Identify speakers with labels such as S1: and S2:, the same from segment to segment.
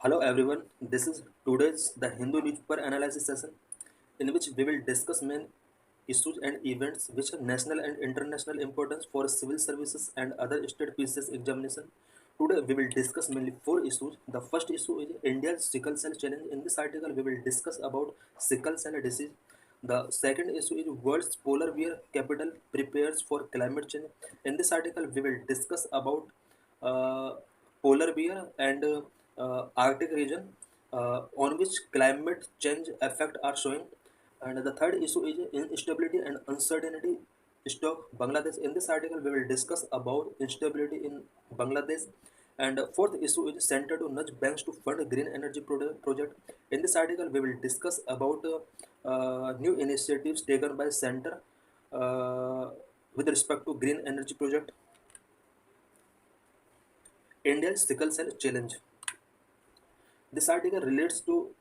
S1: Hello everyone, this is today's the Hindu newspaper analysis session in which we will discuss main issues and events which have national and international importance for civil services and other state PCS examination. Today we will discuss mainly four issues. The first issue is India's sickle cell challenge. In this article we will discuss about sickle cell disease. The second issue is world's polar bear capital prepares for climate change. In this article we will discuss about uh, polar bear and Arctic region on which climate change effect are showing. And the third issue is instability and uncertainty stock Bangladesh. In this article, we will discuss about instability in Bangladesh. And fourth issue is center to nudge banks to fund green energy project. In this article, we will discuss about new initiatives taken by center uh, with respect to green energy project. India's sickle cell challenge. This article relates to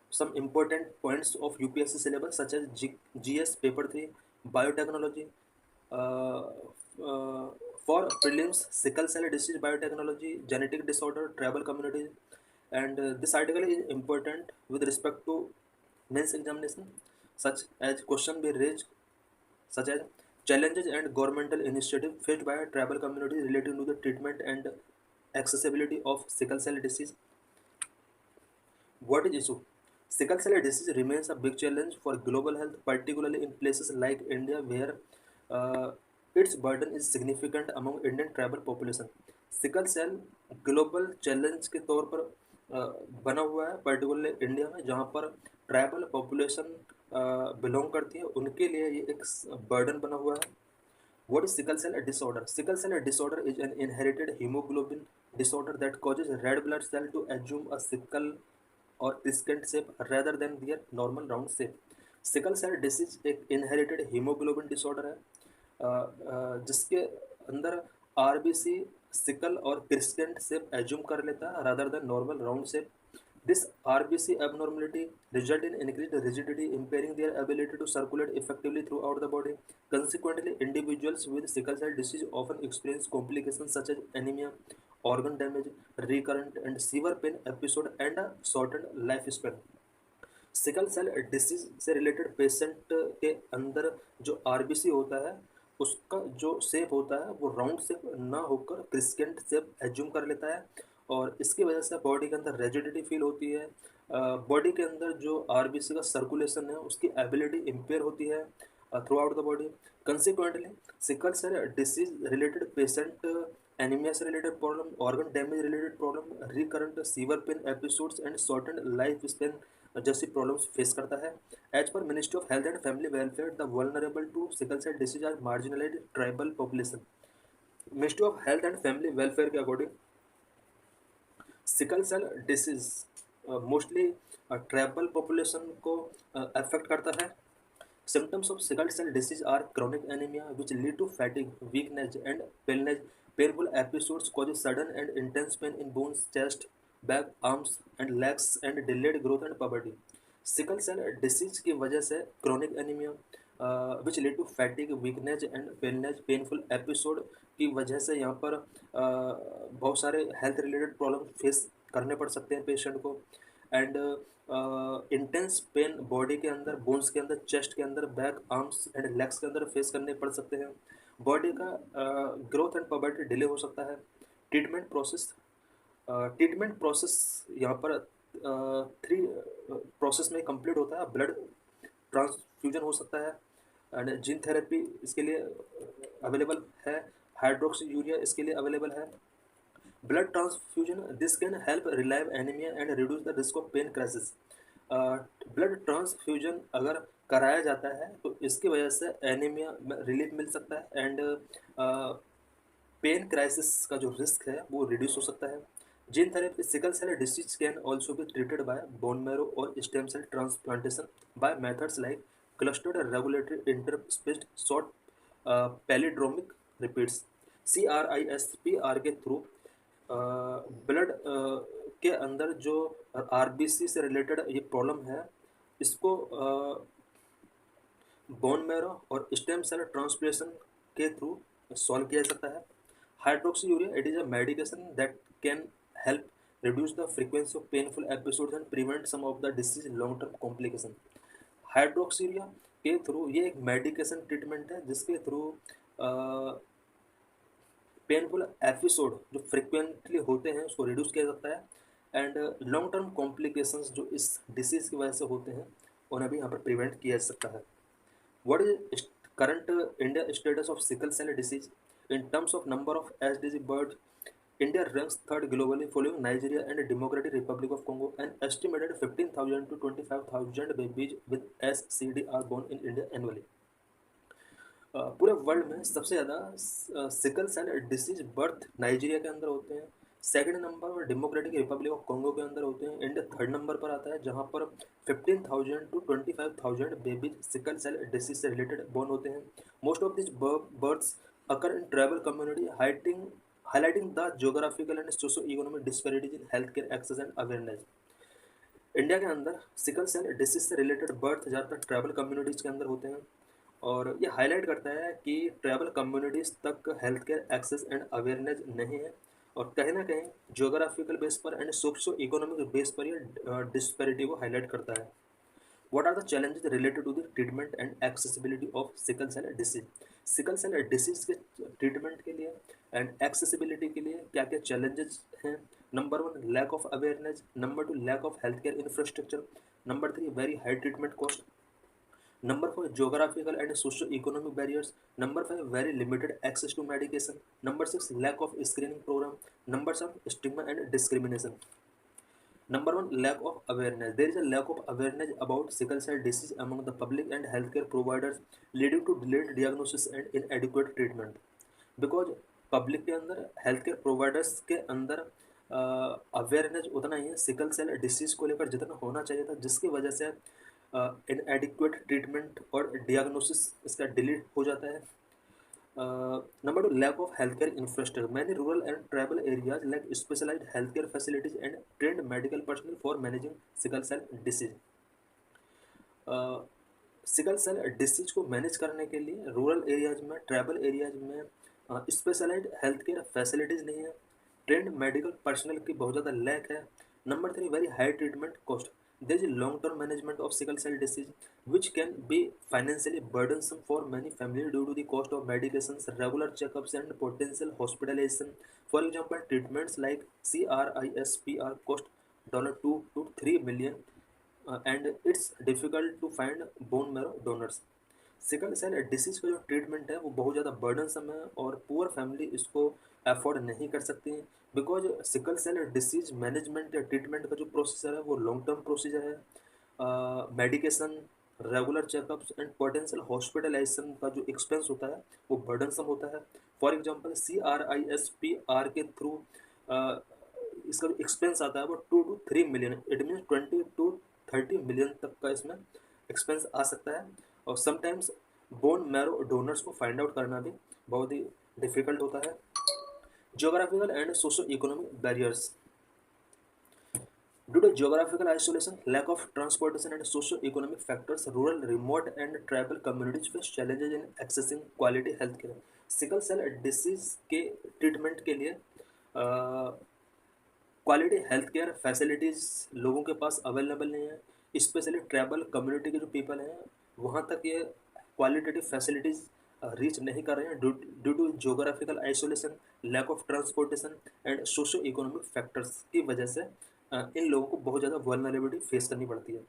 S1: some important points of UPSC syllabus such as GS paper 3, biotechnology, uh, uh, for prelims, sickle cell disease, biotechnology, genetic disorder, tribal communities, and this article is important with respect to men's examination, such as question be raised, such as challenges and governmental initiative faced by tribal communities relating to the treatment and accessibility of sickle cell disease. What is issue? Sickle cell disease remains a big challenge for global health, particularly in places like India, where uh, its burden is significant among Indian tribal population. Sickle cell global challenge के तौर पर बना हुआ है, particularly India में जहाँ पर tribal population belong करती है, उनके लिए ये एक बर्डन बना हुआ है. What is sickle cell disorder? Sickle cell disorder is an inherited hemoglobin disorder that causes red blood cell to assume a sickle or crescent shape rather than their normal round shape. Sickle cell disease एक inherited haemoglobin disorder है जिसके अंदर RBC sickle और क्रिस्टेंट shape assume कर लेता है rather than normal round shape. This RBC abnormality result in increased rigidity, impairing their ability to circulate effectively throughout the body. Consequently, individuals with sickle cell disease often experience complications such as anemia, organ damage, recurrent and severe pain episode, and a shortened lifespan. Sickle cell disease से related patient के अंदर जो RBC होता है उसका जो shape होता है वो राउंड शेप ना होकर क्रिस्केंट शेप एज्यूम कर लेता है और इसकी वजह से बॉडी के अंदर रेजिडिटी फील होती है. बॉडी के अंदर जो आरबीसी का सर्कुलेशन है उसकी एबिलिटी इम्पेयर होती है throughout the body. Consequently sickle cell disease related patient anaemia से related problem, organ damage related problem, recurrent severe pain episodes and shortened life span जैसी प्रॉब्लम्स फेस करता है. As per Ministry of Health and Family Welfare the vulnerable to sickle cell disease are marginalised tribal population. Ministry of Health and Family Welfare के according sickle cell disease mostly tribal population को affect करता है. Symptoms of sickle cell disease are chronic anemia, which lead to fatigue, weakness, and paleness. Painful episodes cause sudden and intense pain in bones, chest, back, arms, and legs, and delayed growth and puberty. Sickle cell disease की वजह से chronic anaemia which lead to fatigue, weakness and paleness, painful episode की वजह से यहाँ पर बहुत सारे हेल्थ रिलेटेड प्रॉब्लम फेस करने पड़ सकते हैं पेशेंट को. एंड इंटेंस पेन बॉडी के अंदर, बोन्स के अंदर, चेस्ट के अंदर, बैक, आर्म्स एंड लेग्स के अंदर फेस करने पड़ सकते हैं. बॉडी का ग्रोथ एंड पबर्टी डिले हो सकता है. ट्रीटमेंट प्रोसेस, ट्रीटमेंट प्रोसेस यहाँ पर थ्री प्रोसेस में कंप्लीट होता है. ब्लड ट्रांसफ्यूजन हो सकता है एंड जीन थेरेपी इसके लिए अवेलेबल है. हाइड्रोक्सी यूरिया इसके लिए अवेलेबल है. Blood transfusion this can help relieve anaemia and reduce the risk of pain crisis. Blood transfusion अगर कराया जाता है तो इसकी वजह से एनीमिया में रिलीफ मिल सकता है एंड पेन क्राइसिस का जो रिस्क है वो रिड्यूस हो सकता है. Gene therapy sickle cell disease can also be treated by bone marrow और stem cell transplantation by methods like clustered regulatory interspaced short palindromic repeats CRISPR के थ्रू ब्लड के अंदर जो आरबीसी से रिलेटेड ये प्रॉब्लम है इसको बोन मैरो और स्टेम सेल ट्रांसप्लेशन के थ्रू सॉल्व किया जा सकता है. Hydroxy urea it is a medication that can help reduce the frequency of painful episodes and prevent some of the disease long term complication. हाइड्रोक्सीरिया के through ये एक medication treatment है जिसके थ्रू पेनफुल एपिसोड जो फ्रिक्वेंटली होते हैं उसको reduce किया जाता है एंड लॉन्ग टर्म कॉम्प्लिकेशंस जो इस डिसीज़ की वजह से होते हैं उन्हें भी यहाँ पर प्रिवेंट किया जा सकता है. What is current India status of sickle cell disease in terms of number of SDG births? India ranks third globally, following Nigeria and Democratic Republic of Congo. An estimated 15,000 to 25,000 babies with SCD are born in India annually. पूरे world में सबसे ज़्यादा sickle cell disease birth Nigeria के अंदर होते हैं. Second number पर Democratic Republic of Congo के अंदर होते हैं. इंडिया थर्ड नंबर पर आता है जहां पर 15,000 to 25,000 babies sickle cell disease से रिलेटेड बॉर्न होते हैं. Most of this births occur in tribal community highlighting the geographical and socio-economic disparities in healthcare access and awareness. India के अंदर सिकल सेल डिसीज से रिलेटेड बर्थ ज़्यादातर tribal communities के अंदर होते हैं और ये हाईलाइट करता है कि ट्राइबल कम्युनिटीज़ तक health care access and awareness नहीं है और कहीं ना कहीं जोग्राफिकल बेस पर एंड सोशो इकोनॉमिक बेस पर ये डिस्पैरिटी को हाईलाइट करता है. What are the challenges related to the treatment and accessibility of sickle cell disease? Sickle cell disease के ट्रीटमेंट के लिए एंड एक्सेसिबिलिटी के लिए क्या क्या चैलेंजेस हैं? Number 1 lack of awareness, number 2 lack of health care infrastructure, number 3 very high treatment cost, number 4 geographical and socio-economic barriers, number 5 very limited access to medication, number 6 lack of screening program, number 7 stigma and discrimination. Number 1 lack of awareness. There is a lack of awareness about sickle cell disease among the public and healthcare providers, leading to delayed diagnosis and inadequate treatment. Because public के अंदर health care providers के अंदर awareness उतना ही है sickle cell disease को लेकर जितना होना चाहिए था, जिसकी वजह से इनएडिक्वेट ट्रीटमेंट और डियाग्नोसिस इसका डिले हो जाता है. Number 2 lack of healthcare infrastructure. Many rural and tribal areas lack specialized healthcare facilities and trained medical personnel for managing sickle cell disease. Sickle cell disease को मैनेज करने के लिए रूरल एरियाज में, ट्राइबल एरियाज में specialised health care facilities नहीं है, trend medical personnel की बहुत ज़्यादा लैक है. Number 3 very high treatment cost. There is a long-term management of sickle cell disease, which can be financially burdensome for many families due to the cost of medications, regular checkups, and potential hospitalization. For example, treatments like CRISPR cost $2 to $3 million, and it's difficult to find bone marrow donors. Sickle cell disease का जो treatment है वो बहुत ज़्यादा burdensome है और poor family इसको afford नहीं कर सकती हैं. Because sickle cell disease management या ट्रीटमेंट का जो प्रोसीजर है वो लॉन्ग टर्म प्रोसीजर है. Medication, regular checkups and potential hospitalisation का जो एक्सपेंस होता है वो बर्डनसम होता है. फॉर एग्जांपल CRISPR के थ्रू इसका जो एक्सपेंस आता है वो 2 to 3 million, it means 20 to 30 million तक का इसमें एक्सपेंस आ सकता है. और समटाइम्स बोन मैरो डोनर्स को फाइंड आउट करना भी बहुत ही डिफिकल्ट होता है. Geographical and socio-economic barriers. Due to geographical isolation, lack of transportation and socio-economic factors, rural, remote and tribal communities face challenges in accessing quality health care. Sickle cell disease के treatment के लिए quality health care facilities लोगों के पास available नहीं है. Specially tribal community के जो people हैं वहाँ तक ये क्वालिटेटिव फैसिलिटीज़ रीच नहीं कर रहे हैं due to geographical isolation, lack of transportation and socio economic factors की वजह से इन लोगों को बहुत ज़्यादा वल्नरेबिलिटी फेस करनी पड़ती है.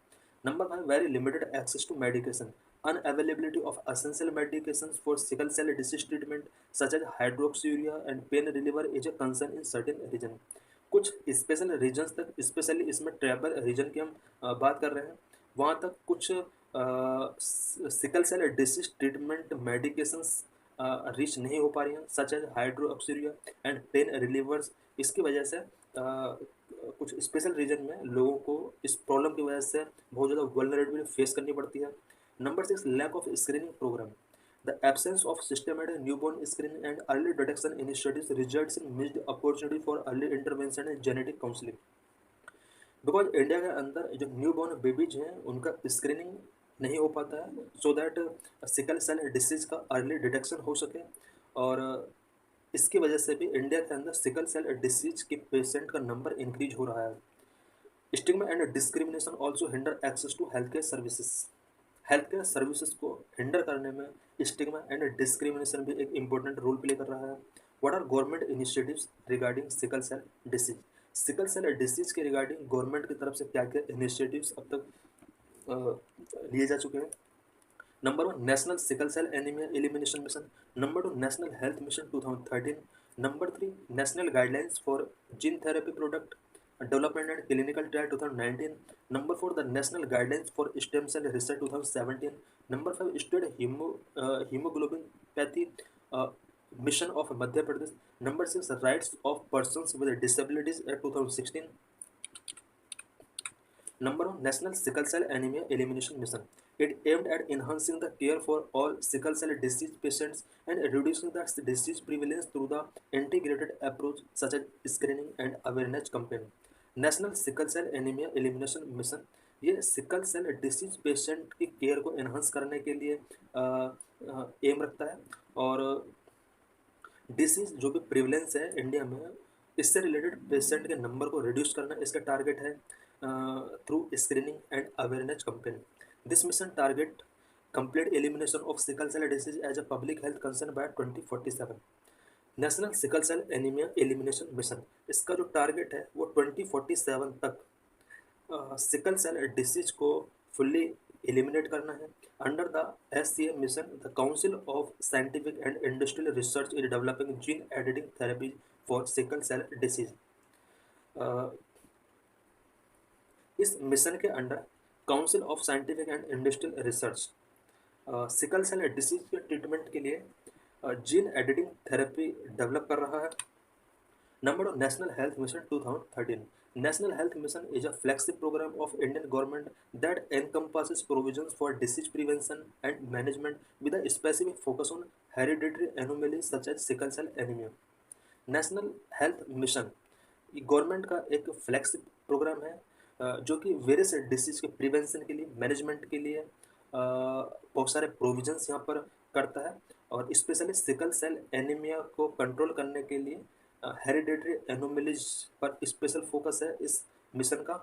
S1: Number 5 very limited access to medication. Unavailability of essential medication for sickle cell disease treatment such as hydroxyurea and pain reliever is a concern in certain region. कुछ स्पेशल रीजन्स तक, specially इसमें tribal region की हम बात कर रहे हैं, वहाँ तक कुछ sickle cell disease treatment medications reach नहीं हो पा रही हैं such as hydroxyurea and pain relievers. इसकी वजह से कुछ स्पेशल रीजन में लोगों को इस प्रॉब्लम की वजह से बहुत ज़्यादा वल्नरेबिलिटी फेस करनी पड़ती है. Number 6 lack of screening programme. The absence of systematic newborn screening and early detection initiatives results in missed opportunity for early intervention and genetic counselling. Because India के अंदर जो न्यू बॉर्न बेबीज हैं उनका screening नहीं हो पाता है so that sickle cell disease का अर्ली डिटेक्शन हो सके और इसकी वजह से भी इंडिया के अंदर सिकल सेल डिसीज के पेशेंट का नंबर इंक्रीज हो रहा है। Stigma and discrimination also hinder access to health care services. Health care services को हिंडर करने में स्टिग्मा एंड डिस्क्रिमिनेशन भी एक इम्पोर्टेंट रोल प्ले कर रहा है। What are government initiatives regarding sickle cell disease? Sickle cell disease के regarding government की तरफ से क्या क्या इनिशिएटिव्स अब तक लिए जा चुके हैं? Number 1, National sickle cell anaemia elimination Mission. Number 2, National health Mission 2013। Number 3, national guidelines for gene therapy product development and clinical trial 2019। Number 4, the national guidelines for stem cell research 2017। Number 5, State Haemoglobinopathy Mission of Madhya Pradesh. Number 6, Rights of Persons with Disabilities Act 2016। Number 1, National Sickle Cell Anemia Elimination Mission. It aimed at enhancing the care for all sickle cell disease patients and reducing the disease prevalence through the integrated approach such as screening and awareness campaign. National sickle cell anaemia elimination mission ये sickle cell disease patient की care को enhance करने के लिए M रखता है और disease जो भी प्रिवलेंस है इंडिया में इससे रिलेटेड पेशेंट के नंबर को रिड्यूस करना इसका टारगेट है through screening and awareness campaign. This mission target complete elimination of sickle cell disease as a public health concern by 2047। National sickle cell anaemia elimination mission इसका जो target है वो 2047 तक सिकल सेल डिसीज को fully eliminate करना है। Under the SCM mission the council of scientific and industrial research is developing gene editing therapy for sickle cell disease. इस mission के under council of scientific and industrial research sickle cell disease के treatment के लिए gene editing therapy develop कर रहा है। Number 2, National Health Mission 2013. National Health Mission is a flagship program of Indian government that encompasses provisions for disease prevention and management with a specific focus on hereditary anomalies such as sickle cell anemia. National health mission government का एक flagship programme है जो कि various disease के prevention के लिए management के लिए बहुत सारे प्रोविजंस यहाँ पर करता है और स्पेशली सिकल सेल एनीमिया को कंट्रोल करने के लिए हेरिडेटरी एनोमलीज पर स्पेशल फोकस है इस मिशन का।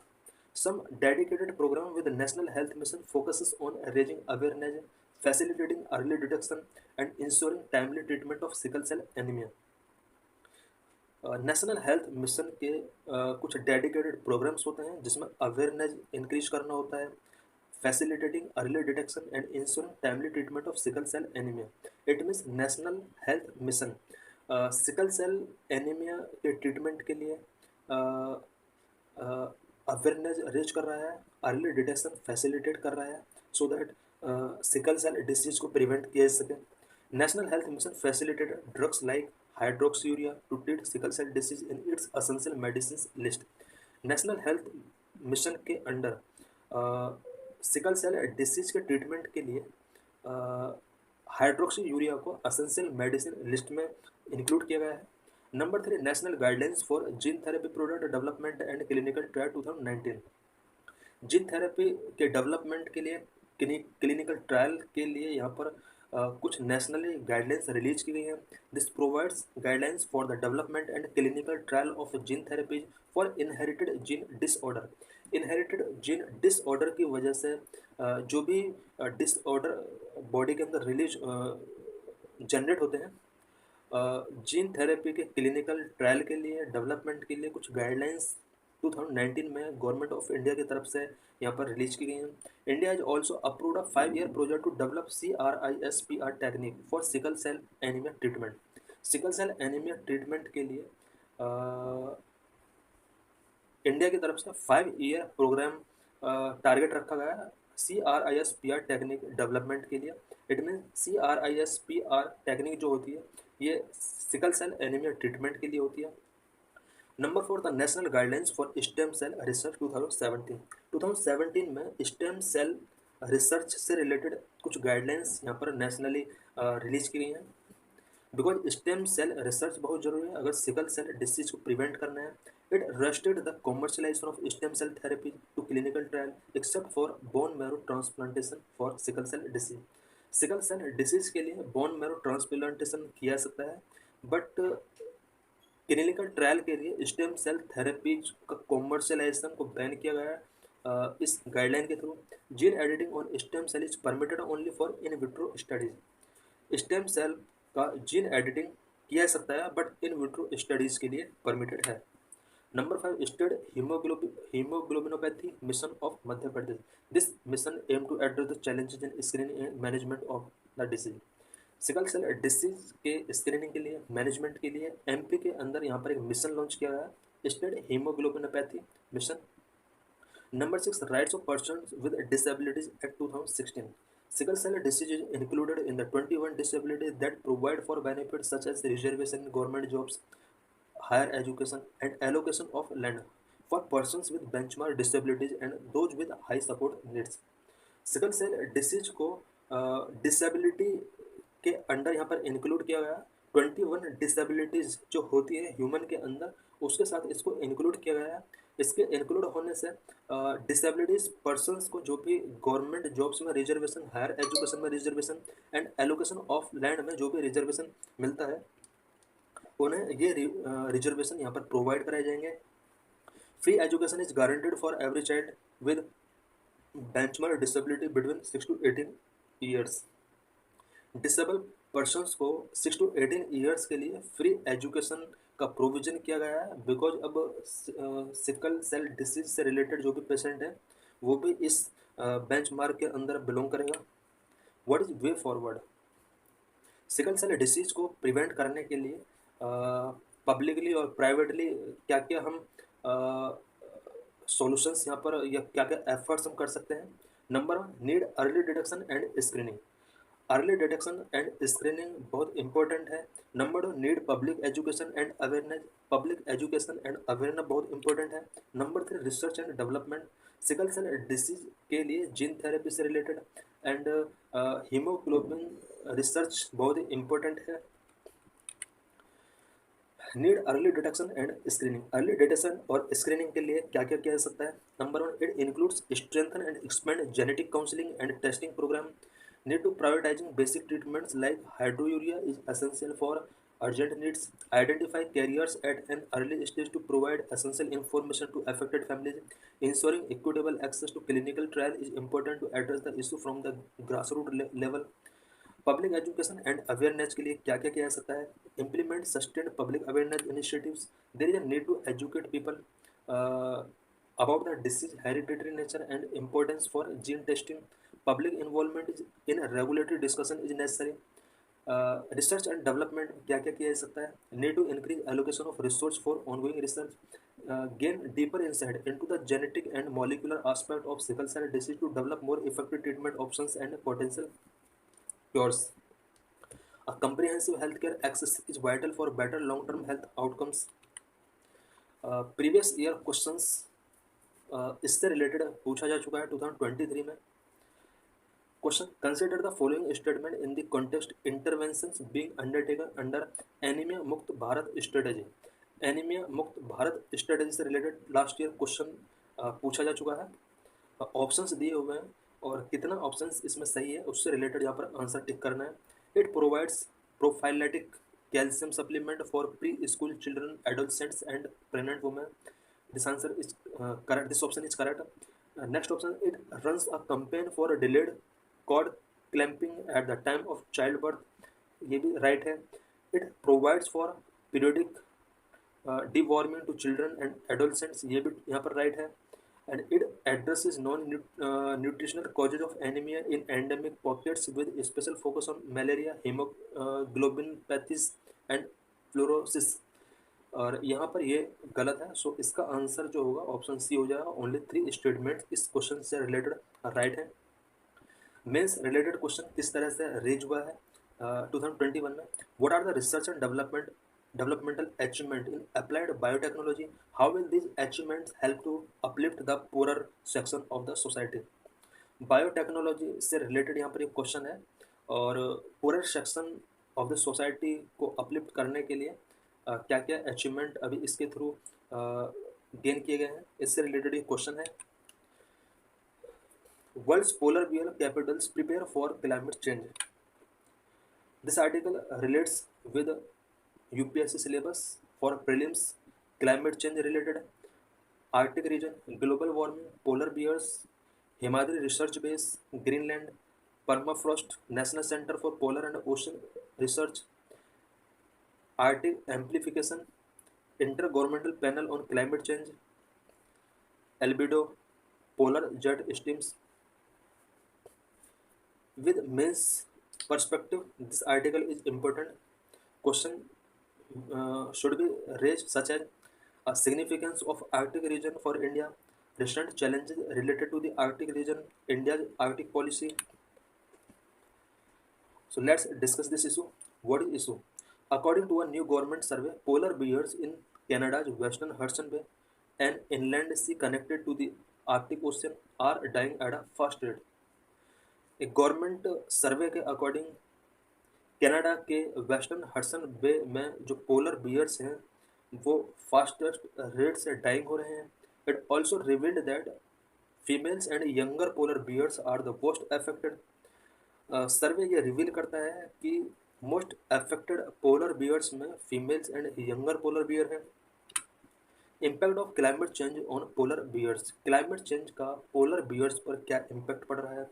S1: Some dedicated programme with National health Mission focuses on raising awareness, facilitating early detection and ensuring timely treatment of sickle cell anaemia. National health mission के कुछ dedicated programmes होते हैं जिसमें awareness increase करना होता है, facilitating early detection and ensuring timely treatment of sickle cell anaemia. It means national health mission sickle cell anaemia के treatment के लिए अवेयरनेस रेज कर रहा है, अर्ली डिटेक्शन फैसिलिटेट कर रहा है so that sickle cell disease को प्रिवेंट किया जा सके। National health mission facilitated drugs like hydroxyurea to treat sickle cell disease in its essential medicine list. National health mission के अंडर सिकल सेल डिसीज के treatment के लिए hydroxyurea को essential medicine list में include किया गया है। Number 3, national guidelines for gene therapy product development and clinical trial 2019। Gene therapy के डेवलपमेंट के लिए क्लिनिकल ट्रायल के लिए यहाँ पर कुछ नेशनली गाइडलाइंस रिलीज की गई हैं। This provides guidelines for the development and clinical trial of gene therapies for inherited gene disorder. Inherited gene disorder की वजह से जो भी डिसऑर्डर बॉडी के अंदर रिलीज जनरेट होते हैं जीन थेरेपी के क्लिनिकल ट्रायल के लिए डेवलपमेंट के लिए कुछ गाइडलाइंस 2019 में गवर्नमेंट ऑफ इंडिया की तरफ से यहाँ पर रिलीज की गई हैं। India has also approved a 5-year project to develop CRISPR technique for sickle cell anaemia treatment. Sickle cell anaemia treatment के लिए इंडिया की तरफ से 5-year प्रोग्राम टारगेट रखा गया है CRISPR टेक्निक डेवलपमेंट के लिए। इट मीन CRISPR टेक्निक जो होती है ये सिकल सेल एनीमिया ट्रीटमेंट के लिए होती है। Number 4, the national guidelines for stem cell research 2017। 2017 में स्टेम सेल रिसर्च से रिलेटेड कुछ गाइडलाइंस यहाँ पर नेशनली रिलीज की गई हैं बिकॉज स्टेम सेल रिसर्च बहुत जरूरी है अगर सिकल सेल डिसीज को प्रिवेंट करना है। It rested the commercialisation of stem cell therapy to clinical trial except for bone marrow transplantation for sickle cell disease. Sickle cell disease के लिए bone marrow transplantation किया जा सकता है बट क्लिनिकल ट्रायल के लिए स्टेम सेल थेरेपीज का commercialisation को बैन किया गया है इस गाइडलाइन के through. Gene editing on stem cell is permitted only for in vitro studies. Stem cell का जीन एडिटिंग किया जा सकता है बट इन विट्रो स्टडीज के लिए परमिटेड है। Number 5 state hemoglobinopathy mission of Madhya Pradesh. This mission aim to address the challenges in screening and management of the disease. Sickle cell disease के screening के लिए मैनेजमेंट के लिए एमपी के अंदर यहाँ पर एक मिशन लॉन्च किया गया, state haemoglobinopathy mission. Number 6 Rights of Persons with Disabilities Act 2016. Sickle cell disease is included in the 21 disabilities that provide for benefits such as reservation in government jobs, higher education, and allocation of land for persons with benchmark disabilities and those with high support needs. Sickle cell disease को disability के under यहाँ पर include किया गया। 21 disabilities जो होती है human के अंदर, उसके साथ इसको इंक्लूड किया गया है। इसके इंक्लूड होने से डिसेबिलिटीज पर्सनस को जो भी गवर्नमेंट जॉब्स में रिजर्वेशन, हायर एजुकेशन में reservation and allocation of land में जो भी रिजर्वेशन मिलता है, उन्हें ये रिजर्वेशन यहाँ पर प्रोवाइड कराए जाएंगे। Free education is guaranteed for every child with benchmark disability between 6 to 18 years. Disable persons को 6 to 18 ईयर्स के लिए फ्री एजुकेशन का प्रोविजन किया गया है, बिकॉज अब सिकल सेल डिसीज से रिलेटेड जो भी पेशेंट है वो भी इस बेंचमार्क के अंदर बिलोंग करेगा। What is way forward? Sickle cell disease को प्रिवेंट करने के लिए पब्लिकली और प्राइवेटली क्या क्या हम सॉल्यूशंस यहाँ पर या क्या क्या एफर्ट्स हम कर सकते हैं। Number 1 need early detection and screening. Early detection and screening बहुत इंपॉर्टेंट है। Number 2 need public education and awareness. Public education and awareness बहुत इंपॉर्टेंट है। Number 3 research and development. Sickle cell disease के लिए जीन थेरेपी से related and haemoglobin research बहुत ही important है। Need early detection and screening. Early detection और screening के लिए क्या क्या किया जा सकता है? Number 1 it includes strengthen and expand genetic counselling and testing programme. Need to prioritising basic treatments like हाइड्रोयूरिया is essential for urgent needs. Identify carriers at an early stage to provide essential information to affected families. Ensuring equitable access to clinical trial is important to address the issue from the grassroots level. Public education and awareness के लिए क्या क्या किया जा सकता है? Implement sustained public awareness initiatives. There is a need to educate people about the disease hereditary nature and importance for gene testing. Public involvement is in regulatory discussion is necessary. Research and development क्या क्या किया जा सकता है? Need to increase allocation of resource for ongoing research. gain deeper insight into the genetic and molecular aspect of sickle cell disease to develop more effective treatment options and potential cures. A comprehensive healthcare access is vital for better long-term health outcomes. Previous year questions इससे related पूछा जा चुका है 2023 में। Question consider the following statement in the context interventions being undertaken under anaemia मुक्त Bharat strategy. Anaemia मुक्त Bharat strategy से related last year question पूछा जा चुका है। ऑप्शंस दिए हुए हैं और कितना ऑप्शंस इसमें सही है उससे रिलेटेड यहाँ पर आंसर टिक करना है। It provides prophylactic calcium supplement for pre school children adolescents and pregnant women. This answer is correct, this option is correct. Next option it runs a campaign for delayed cord clamping at the time of child birth, ये भी right है। It provides for periodic deworming to children and adolescents, ये भी यहाँ पर right है। And it addresses non-nutritional causes of anemia in endemic pockets with special focus on malaria, hemoglobinopathies and fluorosis। और यहाँ पर ये गलत है, सो इसका आंसर जो होगा ऑप्शन सी हो जाएगा। ओनली 3 स्टेटमेंट इस क्वेश्चन से रिलेटेड राइट है। मेंस रिलेटेड क्वेश्चन किस तरह से रेज हुआ है 2021 में? What are the research and developmental achievement in applied biotechnology? How will these achievements help to uplift the poorer section of the society? Biotechnology से related यहाँ पर एक क्वेश्चन है और पूरर सेक्शन ऑफ द सोसाइटी को अपलिफ्ट करने के लिए क्या क्या अचीवमेंट अभी इसके थ्रू गेन किए गए हैं, इससे रिलेटेड एक क्वेश्चन है। World's polar bear capitals prepare for climate change. This article relates with UPSC syllabus for prelims climate change related, Arctic region, global warming, polar bears, Himadri research base, Greenland, permafrost, national centre for polar and ocean research, Arctic amplification, inter governmental panel on climate change, albedo, polar jet streams. With men's perspective, this article is important. Question should be raised, such as a significance of Arctic region for India, recent challenges related to the Arctic region, India's Arctic policy. So let's discuss this issue. What is issue? According to a new government survey, polar bears in Canada's western Hudson Bay and inland sea connected to the Arctic Ocean are dying at a fast rate. एक government सर्वे के according Canada के western Hudson Bay में जो polar bears हैं वो fastest rate से dying हो रहे हैं. It also revealed that females and younger polar bears are the most affected. Survey ये रिवील करता है कि मोस्ट अफेक्टेड पोलर बियर्स में females and younger polar bear हैं. Impact of climate change on polar bears. Climate change का polar bears पर क्या impact पड़ रहा है?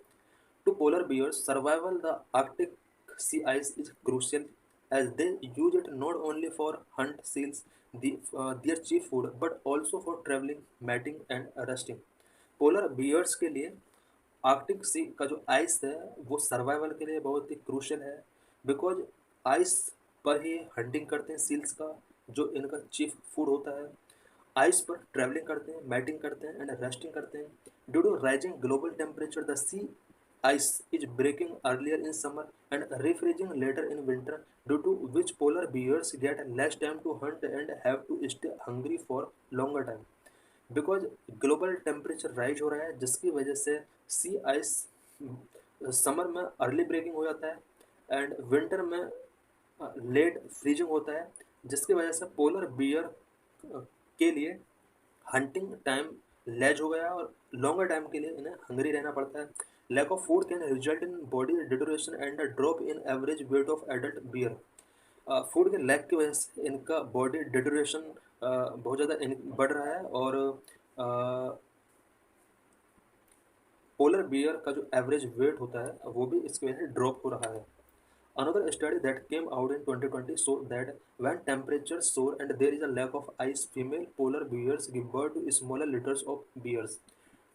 S1: To polar bears, survival the Arctic sea ice is crucial as they use it not only for hunt seals, their chief food, but also for traveling, mating and resting. Polar bears के लिए Arctic सी का जो ice है वो survival के लिए बहुत ही crucial है, बिकॉज आइस पर ही हंटिंग करते हैं सील्स का जो इनका चीफ फूड होता है. आइस पर ट्रैवलिंग करते हैं, मैटिंग करते हैं एंड रेस्टिंग करते हैं. Due to rising global temperature the sea ice is breaking earlier in summer and refreezing later in winter, due to which polar bears get less time to hunt and have to stay hungry for longer time. Because global temperature rise हो रहा है जिसकी वजह से सी ice summer में early breaking हो जाता है एंड विंटर में लेट फ्रीजिंग होता है, जिसकी वजह से पोलर बियर के लिए हंटिंग टाइम लेज हो गया और लॉन्गर टाइम के लिए इन्हें हंगरी रहना पड़ता है. Lack of food can result in body deterioration and a drop in average weight of adult bear. Food के लैक की वजह से इनका बॉडी डिटोरेशन बहुत ज़्यादा बढ़ रहा है और पोलर बियर का जो एवरेज वेट होता है वो भी इसकी वजह से ड्रॉप हो रहा है. Another study that came out in 2020 showed that when temperatures soar and there is a lack of ice, female polar bears give birth to smaller litters of bears.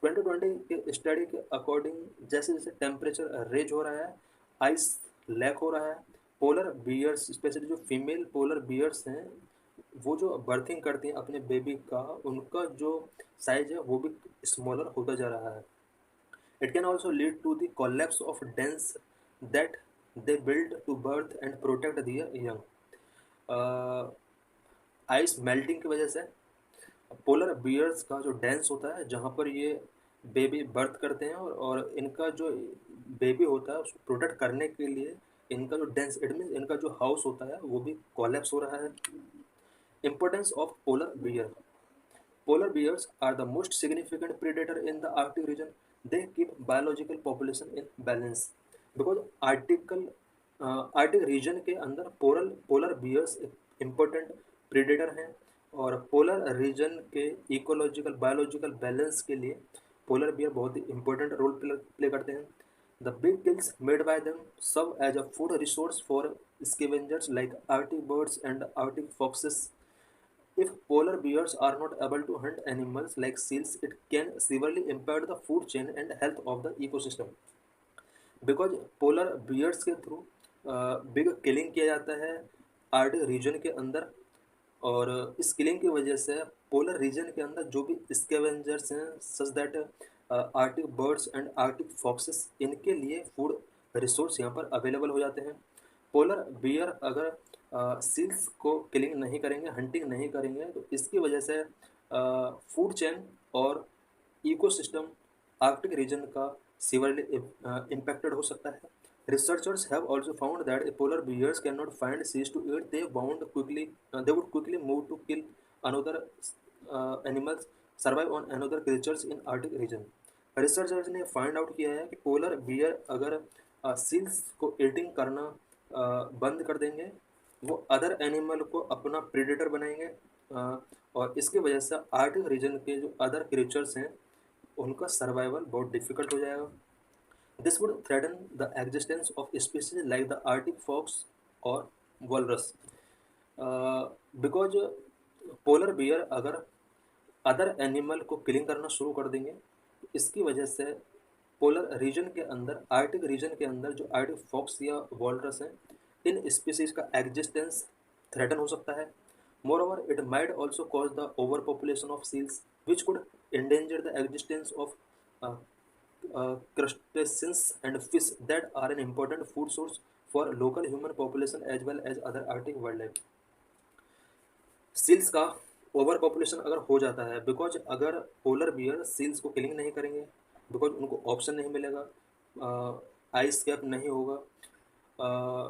S1: 2020 के स्टडी के अकॉर्डिंग जैसे जैसे temperature raise हो रहा है, ice lack हो रहा है, पोलर बियर्स स्पेशली जो फीमेल पोलर बियर्स हैं वो जो बर्थिंग करती हैं अपने बेबी का, उनका जो साइज है वो भी स्मॉलर होता जा रहा है. It can also lead to the collapse of dens that they build to birth and protect their young. Ice melting की वजह से पोलर बियर्स का जो डेंस होता है जहाँ पर ये बेबी बर्थ करते हैं और इनका जो बेबी होता है उसको प्रोटेक्ट करने के लिए इनका जो डेंस इट मीन इनका जो हाउस होता है वो भी कोलैप्स हो रहा है. Importance of polar bear. Polar bears are the most significant predator in the Arctic region. They keep biological population in balance. Because Arctic region के अंदर पोलर बियर्स इम्पोर्टेंट प्रेडेटर हैं और पोलर रीजन के ecological biological balance के लिए polar bear बहुत ही important role play करते हैं. The big kills made by them serve as a food resource for scavengers like Arctic birds and Arctic foxes. If polar bears are not able to hunt animals like seals, it can severely impact the food chain and health of the ecosystem. Because polar bears के through big killing किया जाता है Arctic region के अंदर और इस killing की वजह से पोलर रीजन के अंदर जो भी स्कैवेंजर्स हैं such that Arctic birds and Arctic foxes इनके लिए फूड रिसोर्स यहाँ पर अवेलेबल हो जाते हैं. पोलर बियर अगर सील्स को किलिंग नहीं करेंगे, हंटिंग नहीं करेंगे तो इसकी वजह से फूड चेन और इकोसिस्टम आर्कटिक रीजन का सीवरली इम्पैक्टेड हो सकता है. Researchers have also found that polar bears can not find सीज to eat. They would quickly move to kill another animals survive on another creatures in Arctic region. Researchers ने find out किया है कि polar bear अगर seals को eating करना बंद कर देंगे वो अदर एनिमल को अपना प्रेडेटर बनाएंगे, और इसकी वजह से आर्कटिक रीजन के जो अदर क्रिएचर्स हैं उनका सर्वाइवल बहुत डिफिकल्ट हो जाएगा। This would threaten the existence of species like the Arctic fox और वॉलरस, बिकॉज पोलर बियर अगर अदर एनिमल को किलिंग करना शुरू कर देंगे तो इसकी वजह से पोलर रीजन के अंदर, आर्टिक रीजन के अंदर जो आर्टिक फॉक्स या वॉलरस हैं, इन स्पीसीज का एग्जिस्टेंस थ्रेटन हो सकता है। Moreover it might also cause the over population of seals which could endanger the existence of crustaceans and fish that are an important food source for local human population as well as other Arctic wildlife. Seals का over population अगर हो जाता है, because अगर polar bear seals को killing नहीं करेंगे, because उनको ऑप्शन नहीं मिलेगा, आइस कैप नहीं होगा,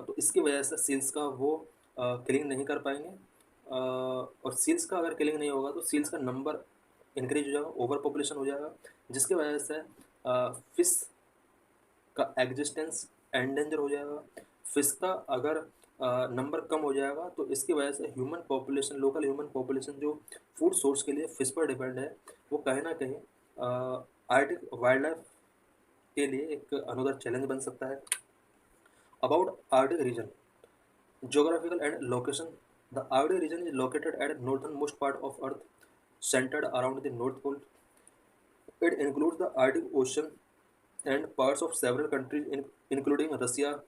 S1: तो इसकी वजह से सील्स का वो किलिंग नहीं कर पाएंगे, और सील्स का अगर किलिंग नहीं होगा तो सील्स का नंबर इंक्रीज हो जाएगा, ओवर पॉपुलेशन हो जाएगा, जिसकी वजह से फिश का एग्जिस्टेंस एंडेंजर हो जाएगा। फिश का अगर नंबर कम हो जाएगा तो इसकी वजह से human population, local human population जो फूड सोर्स के लिए फिश पर डिपेंड है, वो कहीं ना कहीं आर्टिक वाइल्ड लाइफ के लिए एक अनदर चैलेंज बन सकता है। About Arctic region, geographical and location, the Arctic region is located at the northernmost part of Earth, centered around the North Pole. It includes the Arctic Ocean and parts of several countries including Russia,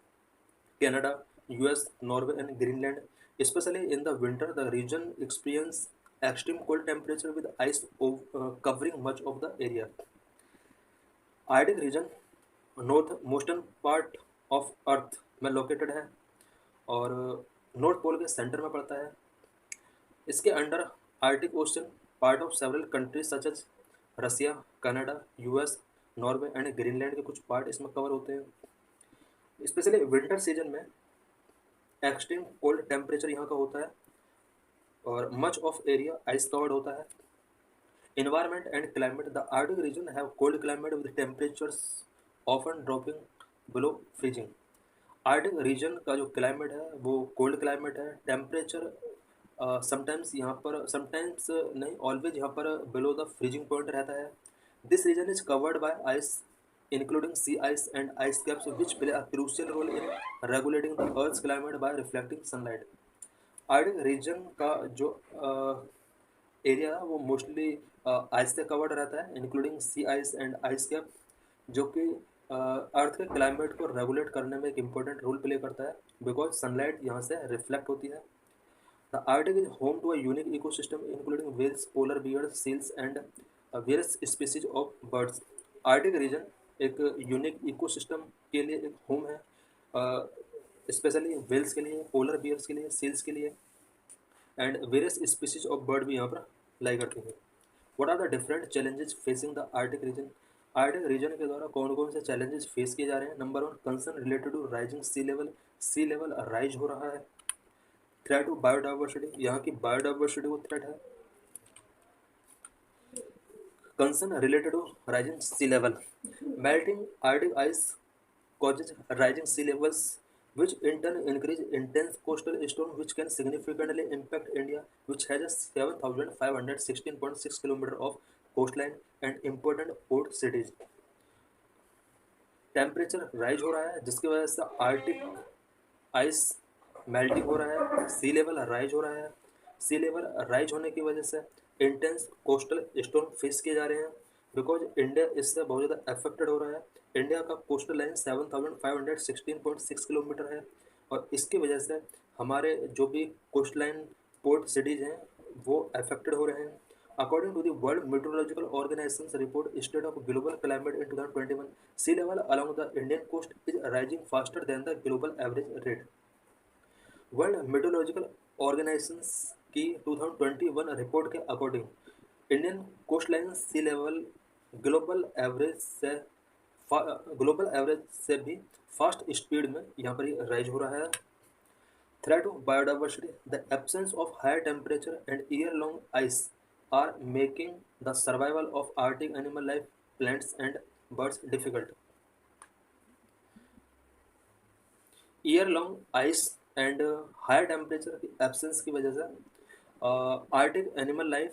S1: Canada, US, Norway and Greenland. Especially in the winter, the region experiences extreme cold temperature with ice covering much of the area. Arctic region northernmost part of earth में located है और north pole के centre में पड़ता है। इसके under Arctic Ocean, part of several countries such as Russia, Canada, US, Norway and Greenland के कुछ पार्ट इसमें कवर होते हैं। स्पेशली विंटर सीजन में एक्सट्रीम कोल्ड टेम्परेचर यहाँ का होता है और much of area ice covered होता है। Environment and climate, the Arctic region have cold climate with temperatures often dropping below freezing. Arctic region का जो क्लाइमेट है वो कोल्ड क्लाइमेट है, टेम्परेचर समटाइम्स यहाँ पर, समटाइम्स नहीं ऑलवेज यहाँ पर बिलो द फ्रीजिंग पॉइंट रहता है। This region is covered by ice including sea ice and ice caps which play a crucial role in regulating the earth climate by reflecting sunlight. Arctic region का जो area है वो mostly ice से covered रहता है including sea ice and ice cap, जो कि अर्थ के क्लाइमेट को रेगुलेट करने में एक इम्पोर्टेंट रोल प्ले करता है बिकॉज सनलाइट यहाँ से रिफ्लेक्ट होती है। The Arctic is home to a unique ecosystem including whales, polar bears, seals and various species of birds. Arctic region एक यूनिक इकोसिस्टम के लिए एक होम है, स्पेशली व्हेल्स के लिए, पोलर बियर्स के लिए, सील्स के लिए and various species of bird भी यहाँ पर लाई करती हैं। What are the different challenges facing the Arctic region? Arctic region के द्वारा कौन कौन से चैलेंजेस फेस किए जा रहे हैं? Number 1, concern related to rising sea level rise हो रहा है। थ्रेट टू बायोडाइवर्सिटी, यहाँ की बायोडाइवर्सिटी को थ्रेट है। Concern related to rising sea level, melting Arctic ice causes rising sea levels which in turn increase intense coastal storm which can significantly impact India, which has a 7,516.6 km of coastline and important port cities. Temperature rise हो रहा है जिसकी वजह से Arctic ice melting हो रहा है, सी level rise हो रहा है। सी लेवल राइज होने की वजह से इंटेंस कोस्टल स्टॉर्म फेस किए जा रहे हैं बिकॉज इंडिया इससे बहुत ज़्यादा अफेक्टेड हो रहा है। इंडिया का कोस्टल लाइन 7,516.6 किलोमीटर है और इसकी वजह से हमारे जो भी कोस्ट लाइन पोर्ट सिटीज़ हैं वो अफेक्टेड हो रहे हैं। According to the World Meteorological Organization's report, State of Global Climate in 2021, sea level along the Indian coast is rising faster than the global average rate. World Meteorological Organization की 2021 report के according Indian coast line sea level global average से भी fast speed में यहाँ पर rise हो रहा है। Threat to biodiversity, the absence of higher temperature and year long ice are making the survival of Arctic animal life, plants and birds difficult. Year-long ice and higher temperature की absence की वजह से Arctic animal life,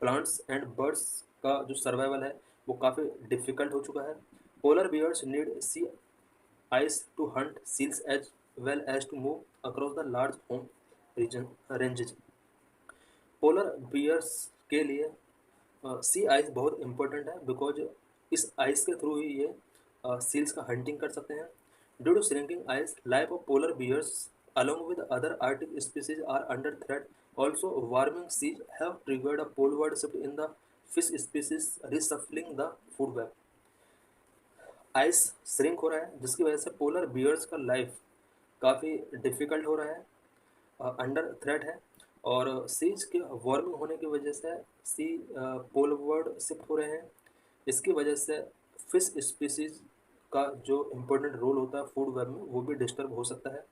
S1: plants and birds का जो survival है वो काफ़ी difficult हो चुका है। Polar bears need sea ice to hunt seals as well as to move across the large home region ranges. Polar bears के लिए सी आइस बहुत इंपॉर्टेंट है बिकॉज इस आइस के थ्रू ही ये सील्स का हंटिंग कर सकते हैं। Due to shrinking ice, life of polar bears along with other Arctic species are under threat. Also, warming seas have triggered a poleward shift in the fish species, reshuffling the food web. Ice shrink हो रहा है जिसकी वजह से polar bears का life काफ़ी difficult हो रहा है, अंडर थ्रेट है। और सीज के वार्मिंग होने की वजह से सी पोलवर्ड शिफ्ट हो रहे हैं। इसकी वजह से फिश स्पीसीज का जो इम्पोर्टेंट रोल होता है फूड वेब में वो भी डिस्टर्ब हो सकता है।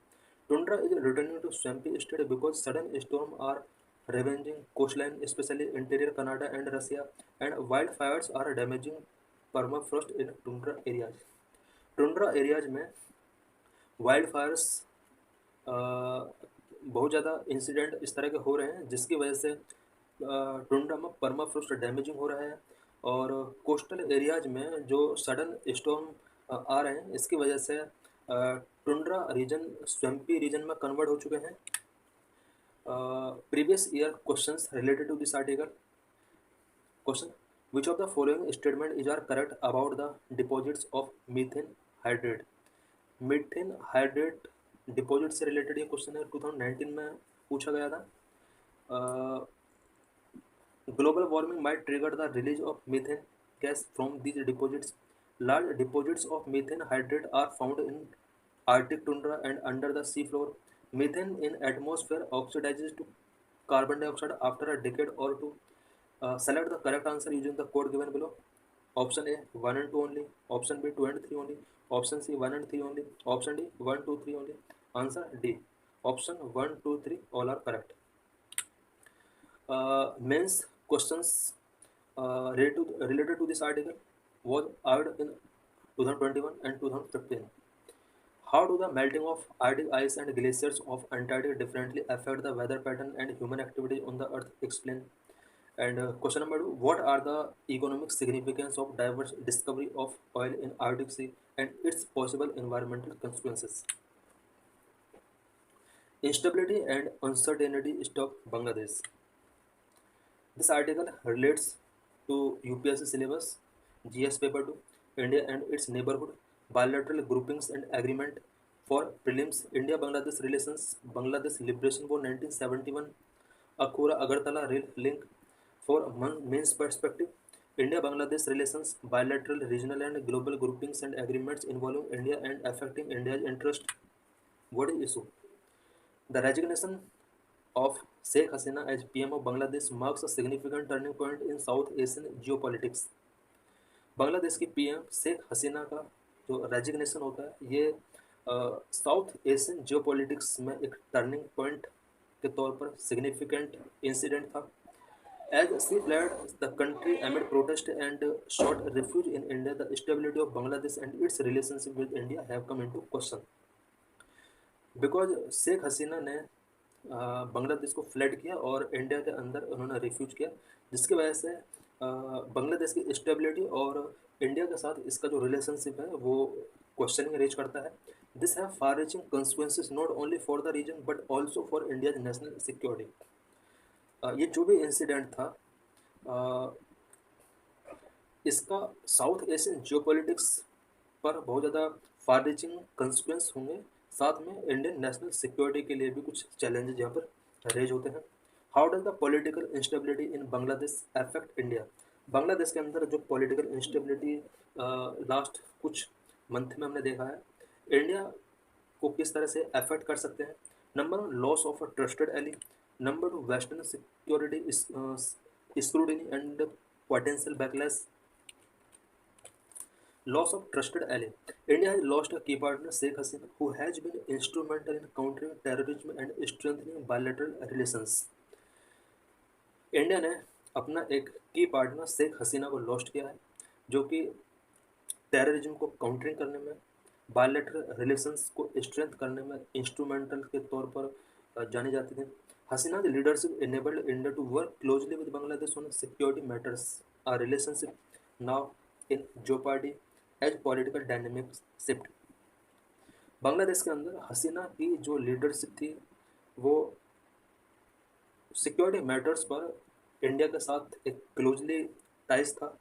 S1: Tundra is returning to swampy state because sudden storm are ravaging coastline, especially interior Canada and Russia, and wildfires are damaging permafrost in tundra areas. Tundra areas में wild Fyers बहुत ज़्यादा incident इस तरह के हो रहे हैं जिसकी वजह से टुंड्रा में परमाफ्रोस्ट डैमेजिंग हो रहा है। और कोस्टल एरियाज में जो सडन स्टॉर्म आ रहे हैं इसकी वजह से टुंड्रा रीजन स्वैम्पी रीजन में कन्वर्ट हो चुके हैं। Previous year questions related to this article. Question, which of the following statement is are correct about the deposits of methane hydrate. Methane hydrate deposit से रिलेटेड ये question है, 2019 में पूछा गया था। Global warming might trigger the release of methane gas from these deposits. Large deposits of methane hydrate are found in Arctic tundra and under the sea floor. Methane in atmosphere oxidizes to carbon dioxide after a decade or two. Select the correct answer using the code given below. Option A 1 and 2 only. Option B 2 and 3 only. Option C 1 and 3 only. Option D 1, 2, 3 only. Answer D. Option 1, 2, 3 all are correct. Mains questions related to this article was added in 2021 and 2015. How do the melting of Arctic ice and glaciers of Antarctica differently affect the weather pattern and human activity on the Earth? Explain. And question number 2: what are the economic significance of diverse discovery of oil in Arctic Sea and its possible environmental consequences? Instability and uncertainty stop Bangladesh. This article relates to UPSC syllabus, GS paper 2, India and its neighborhood, bilateral groupings and agreement for prelims, India-Bangladesh relations, Bangladesh Liberation War 1971, Akhura-Agartala rail link for mains perspective, India-Bangladesh relations, bilateral, regional and global groupings and agreements involving India and affecting India's interest. What is issue? The resignation of Sheikh Hasina as PM of Bangladesh marks a significant turning point in South Asian geopolitics. Bangladesh की PM Sheikh Hasina का जो resignation होता है ये south Asian geopolitics में एक turning point के तौर पर सिग्निफिकेंट इंसिडेंट था। As she fled the country amid protest and sought refuge in India, the stability of Bangladesh and its relationship with India have come into question. Because Sheikh Hasina ने बांग्लादेश को flood किया और इंडिया के अंदर उन्होंने रिफ्यूज किया जिसकी वजह से बांग्लादेश की स्टेबिलिटी और इंडिया के साथ इसका जो रिलेशनशिप है वो क्वेश्चनिंग रेज करता है। This have far reaching consequences not only for the region but also for India's national security. ये जो भी इंसिडेंट था इसका साउथ एशियन जियोपॉलिटिक्स पर बहुत ज़्यादा फार रीचिंग कंसिक्वेंस होंगे, साथ में इंडियन नेशनल सिक्योरिटी के लिए भी कुछ चैलेंजेस यहाँ पर रेज होते हैं। How does the political instability in Bangladesh affect India. Bangladesh के अंदर जो पॉलिटिकल इंस्टेबिलिटी लास्ट कुछ मंथ में हमने देखा है इंडिया को किस तरह से अफेक्ट कर सकते हैं। Number 1 loss of a trusted ally, number 2 western security scrutiny and potential backlash. Loss of trusted ally. India has lost a key partner, Sheikh Hasina, who has been instrumental in countering terrorism and strengthening bilateral relations. India ने अपना एक की partner Sheikh Hasina को lost किया है जो कि terrorism को काउंटरिंग करने में बायलैटरल रिलेशंस को स्ट्रेंथ करने में इंस्ट्रूमेंटल के तौर पर जाने जाते थे। हसीना leadership enabled India to work closely with Bangladesh on security matters, a relationship now in jeopardy as political dynamics shift। Bangladesh के अंदर हसीना की जो लीडरशिप थी वो सिक्योरिटी मैटर्स पर इंडिया के साथ एक क्लोजली टाइज था,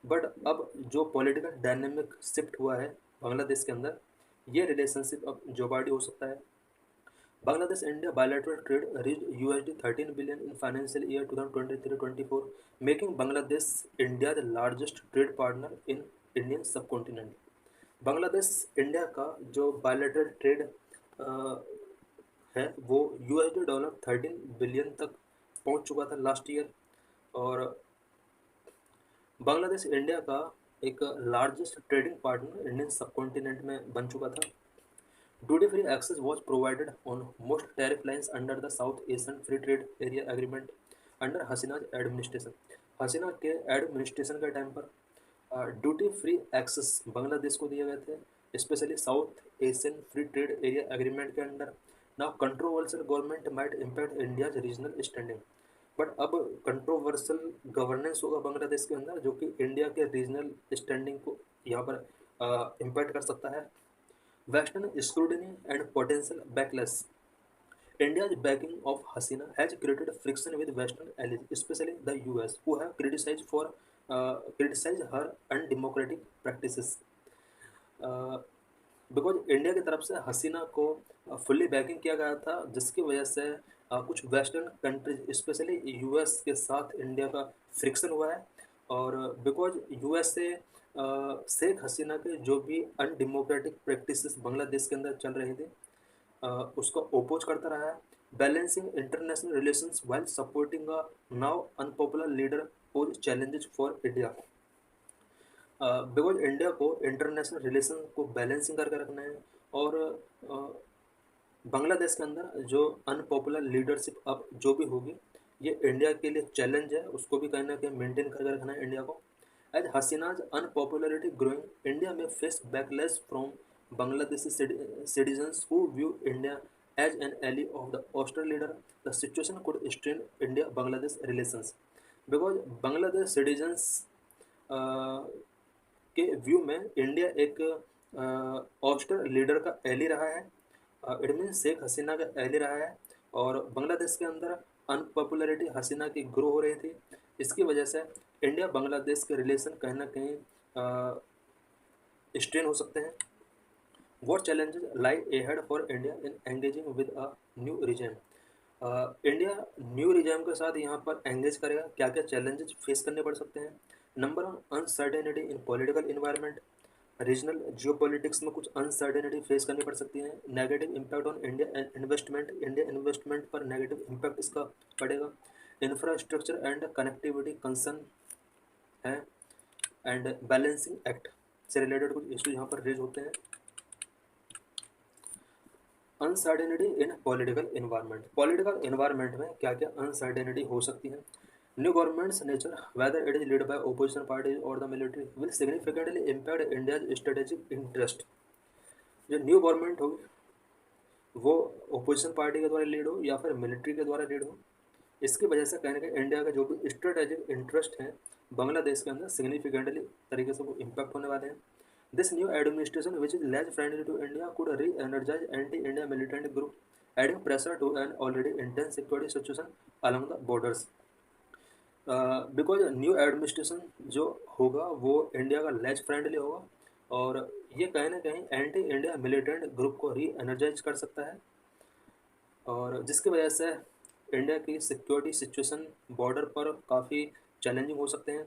S1: बट अब जो पॉलिटिकल डायनेमिक शिफ्ट हुआ है बांग्लादेश के अंदर, ये रिलेशनशिप अब जोबार्डी हो सकता है। Bangladesh India bilateral trade reached $13 billion in financial year 2023-24, making Bangladesh India the largest trade partner in Indian subcontinent। Bangladesh India का जो बायलैटरल ट्रेड है वो $13 बिलियन तक पहुंच चुका था लास्ट ईयर, और बांग्लादेश इंडिया का एक largest trading partner Indian subcontinent में बन चुका था। Duty free access was provided on most tariff lines under the South Asian Free Trade Area Agreement under Hasina administration. हसीना के एडमिनिस्ट्रेशन के टाइम पर ड्यूटी फ्री एक्सेस बांग्लादेश को दिए गए थे, specially South Asian free trade area agreement के under. Now controversial government might impact India's regional standing, but अब controversial governance होगा बांग्लादेश के अंदर जो कि इंडिया के रीजनल स्टैंडिंग को यहाँ पर इम्पैक्ट कर सकता है। Western scrutiny and potential backlash. India's backing of Hasina has created friction with Western allies, especially the US, who have criticized her undemocratic practices। Because India की तरफ से हसीना को फुल्ली बैकिंग किया गया था, जिसकी वजह से कुछ वेस्टर्न कंट्रीज स्पेशली यूएस के साथ इंडिया का फ्रिक्शन हुआ है, और बिकॉज यूएस से शेख हसीना के जो भी अनडेमोक्रेटिक प्रैक्टिसेस बांग्लादेश के अंदर चल रहे थे उसको ओपोज करता रहा है। Balancing international relations while supporting a now unpopular leader pose challenges for India. Because India को इंटरनेशनल रिलेशन को बैलेंसिंग करके रखना है, और बांग्लादेश के अंदर जो अनपॉपुलर लीडरशिप अब जो भी होगी ये इंडिया के लिए चैलेंज है, उसको भी कहीं ना कहीं मेंटेन करके रखना है इंडिया को। एज हसीनाज अनपॉपुलरिटी ग्रोइंग, इंडिया में face backlash from Bangladeshi citizens who view India as an ally of the Austrian leader। The situation could strain India-Bangladesh relations because Bangladesh citizens के व्यू में इंडिया एक oyster leader का Eli रहा है, it mean Sheikh Hasina का Eli रहा है, और बांग्लादेश के अंदर अनपॉपुलरिटी हसीना की ग्रो हो रही थी। इसकी वजह से इंडिया बांग्लादेश के रिलेशन कहीं ना कहीं स्ट्रेन हो सकते हैं। What challenges lie ahead for India in engaging with a new regime? India new regime के साथ यहाँ पर एंगेज करेगा, क्या क्या चैलेंजेस फेस करने पड़ सकते हैं। नंबर वन, अनसर्टेनिटी इन पॉलिटिकल इन्वायरमेंट। रीजनल जियोपॉलिटिक्स में कुछ अनसर्टेनिटी फेस करनी पड़ सकती है। Negative impact on India investment, India investment पर नेगेटिव इम्पैक्ट इसका पड़ेगा। इंफ्रास्ट्रक्चर एंड कनेक्टिविटी कंसर्न है, एंड बैलेंसिंग एक्ट से रिलेटेड कुछ इशू यहाँ पर रेज होते हैं। अनसर्टेनिटी इन पॉलिटिकल इन्वायरमेंट में क्या क्या अनसर्टेनिटी हो सकती है। New government's nature, whether it is lead by opposition parties और the military, will significantly impact India's strategic interest. जो न्यू गवर्नमेंट होगी वो ओपोजिशन पार्टी के द्वारा लीड हो या फिर मिलिट्री के द्वारा लीड हो, इसकी वजह से कहीं ना कहीं इंडिया का जो भी स्ट्रेटेजिक इंटरेस्ट है बांग्लादेश के अंदर सिग्निफिकेंटली तरीके से वो इम्पैक्ट होने वाले हैं। This new administration, which is less friendly to India, could re-energize anti-India militant group, adding pressure to an already intense security situation along the borders। Because new administration जो होगा वो इंडिया का लेस फ्रेंडली होगा, और ये कहीं ना कहीं एंटी इंडिया मिलिटेंट ग्रुप को री एनर्जाइज कर सकता है, और जिसकी वजह से इंडिया की सिक्योरिटी सिचुएशन बॉर्डर पर काफ़ी चैलेंजिंग हो सकते हैं।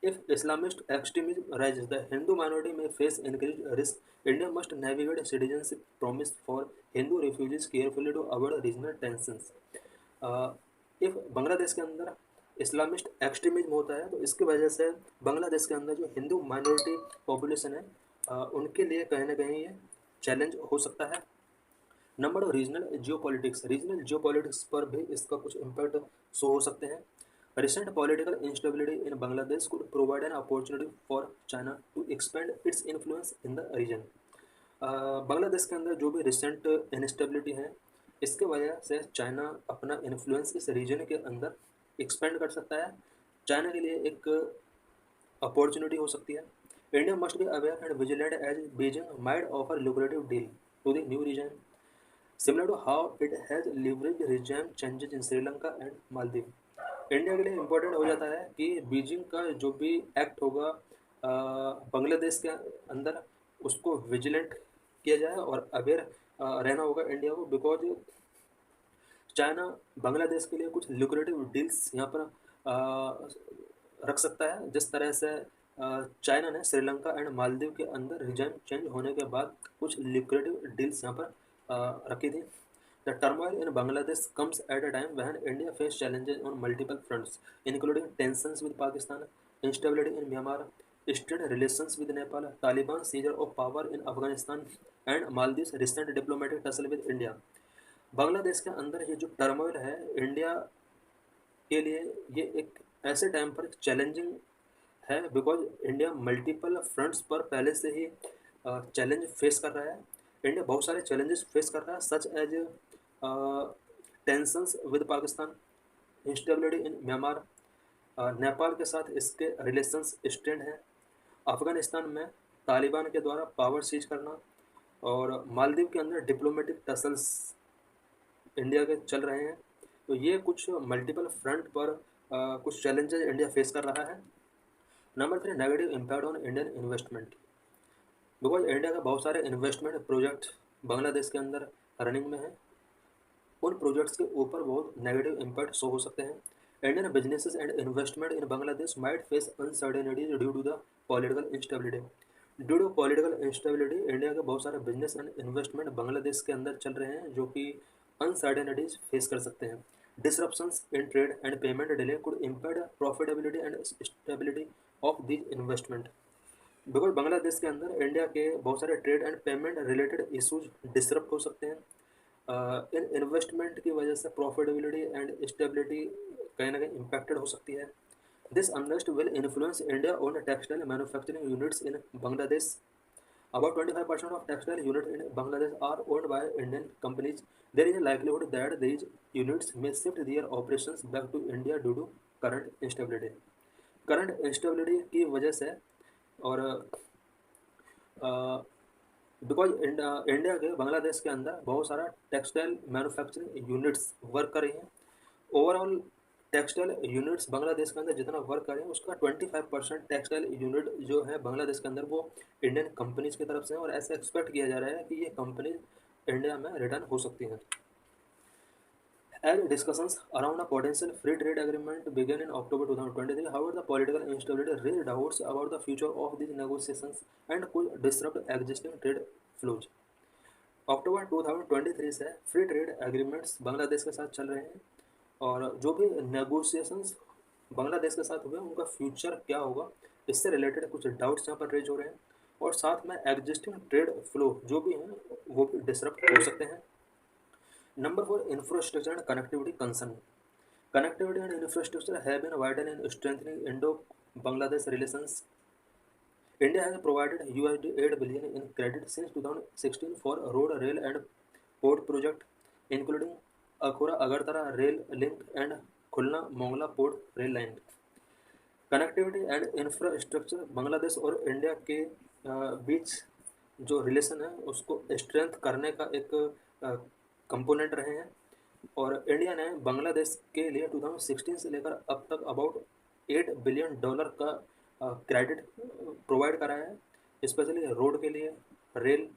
S1: If Islamist extremism rises, the Hindu minority may face increased risk। India must navigate citizenship promise for Hindu refugees carefully to avoid regional tensions। if Bangladesh के अंदर इस्लामिस्ट एक्सट्रीमिज्म होता है तो इसकी वजह से बांग्लादेश के अंदर जो हिंदू माइनॉरिटी पॉपुलेशन है उनके लिए कहीं ना कहीं ये चैलेंज हो सकता है। नंबर ऑफ रीजनल जियोपॉलिटिक्स पर भी इसका कुछ इम्पैक्ट शो हो सकते हैं। Recent political instability in Bangladesh could provide an opportunity for China to expand its influence in the region। Bangladesh के अंदर जो भी रिसेंट इंस्टेबिलिटी है, इसके वजह से चाइना अपना इन्फ्लुएंस इस रीजन के अंदर एक्सपेंड कर सकता है। चाइना के लिए एक अपॉर्चुनिटी हो सकती है। India must be aware and vigilant as Beijing might offer lucrative deal to the new region, similar to how it has leveraged regime changes in Sri Lanka and Maldives. India के लिए important हो जाता है कि Beijing का जो भी act होगा बांग्लादेश के अंदर, उसको विजिलेंट किया जाए और अवेयर रहना होगा इंडिया को, बिकॉज चाइना बांग्लादेश के लिए कुछ लुक्रेटिव डील्स यहाँ पर रख सकता है। जिस तरह से चाइना ने श्रीलंका एंड मालदीव के अंदर रिजाइम चेंज होने के बाद कुछ लुक्रेटिव डील्स यहाँ पर रखी थी। The turmoil in Bangladesh comes at a time when India faced challenges on multiple fronts, including tensions with Pakistan, instability in Myanmar, strained relations with Nepal, Taliban seizure of power in Afghanistan, and Maldives' recent diplomatic tussle with India. Bangladesh के अंदर ये जो turmoil है India के लिए, ये एक ऐसे टाइम पर चैलेंजिंग है, बिकॉज इंडिया मल्टीपल फ्रंट्स पर पहले से ही चैलेंज फेस कर रहा है। इंडिया बहुत सारे चैलेंजेस फेस कर रहा है, such as tensions with Pakistan, instability in Myanmar, Nepal के साथ इसके रिलेशंस स्ट्रेंड हैं, अफगानिस्तान में तालिबान के द्वारा पावर सीज करना, और मालदीव के अंदर डिप्लोमेटिक टसल्स इंडिया के चल रहे हैं। तो ये कुछ मल्टीपल फ्रंट पर कुछ चैलेंजेस इंडिया फेस कर रहा है। Number 3, negative impact on Indian investment, because India का बहुत सारे इन्वेस्टमेंट प्रोजेक्ट बांग्लादेश के अंदर रनिंग में है, उन प्रोजेक्ट्स के ऊपर बहुत नेगेटिव इम्पैक्ट शो हो सकते हैं। Indian businesses and investment in Bangladesh might face uncertainties due to the political instability. Due to political instability India के बहुत सारे बिजनेस एंड इन्वेस्टमेंट बांग्लादेश के अंदर चल रहे हैं, जो कि अनसर्टेनिटीज फेस कर सकते हैं। Disruptions in trade and payment delay could impact profitability and stability of these investment, because Bangladesh के अंदर इंडिया के बहुत सारे trade and payment related issues disrupt हो सकते हैं। इन इन्वेस्टमेंट की वजह से प्रॉफिटेबिलिटी एंड स्टेबिलिटी कहीं ना कहीं इम्पैक्टेड हो सकती है। This unrest will influence India own textile manufacturing units in Bangladesh. About 25% of textile units in Bangladesh are owned by Indian companies. There is a likelihood that these units may shift their operations back to India due to current instability. Current instability की वजह से, और because India के बांग्लादेश के अंदर बहुत सारा textile manufacturing units work कर रही हैं। ओवरऑल टेक्सटाइल यूनिट्स बांग्लादेश के अंदर जितना वर्क कर रहे हैं, उसका 25% टेक्सटाइल यूनिट जो है बांग्लादेश के अंदर, वो इंडियन कंपनीज की तरफ से है, और ऐसा एक्सपेक्ट किया जा रहा है कि ये कंपनीज इंडिया में रिटर्न हो सकती हैं। As discussions around a potential free trade agreement began in October 2023, however, the political instability raised doubts about the future of these negotiations and could disrupt existing trade flows. अक्टूबर 2023 से free trade agreements Bangladesh के साथ चल रहे हैं, और जो भी negotiations Bangladesh के साथ हुए उनका फ्यूचर क्या होगा, इससे रिलेटेड कुछ डाउट्स यहाँ पर रेज हो रहे हैं, और साथ में एग्जिस्टिंग ट्रेड फ्लो जो भी हैं वो भी डिसरप्ट हो सकते हैं। Number 4, infrastructure and connectivity concern. Connectivity and infrastructure have been vital in strengthening Indo-Bangladesh relations. India has provided USD 8 billion in credit since 2016 for road, rail and port project, including Akhura-Agartala rail link and Khulna-Mongla port rail line. Connectivity and infrastructure Bangladesh और India के बीच जो relation है उसको strength करने का एक component रहे हैं, और इंडिया ने बांग्लादेश के लिए 2016 से लेकर अब तक अबाउट $8 बिलियन का क्रेडिट प्रोवाइड करा है, स्पेशली रोड के लिए, रेल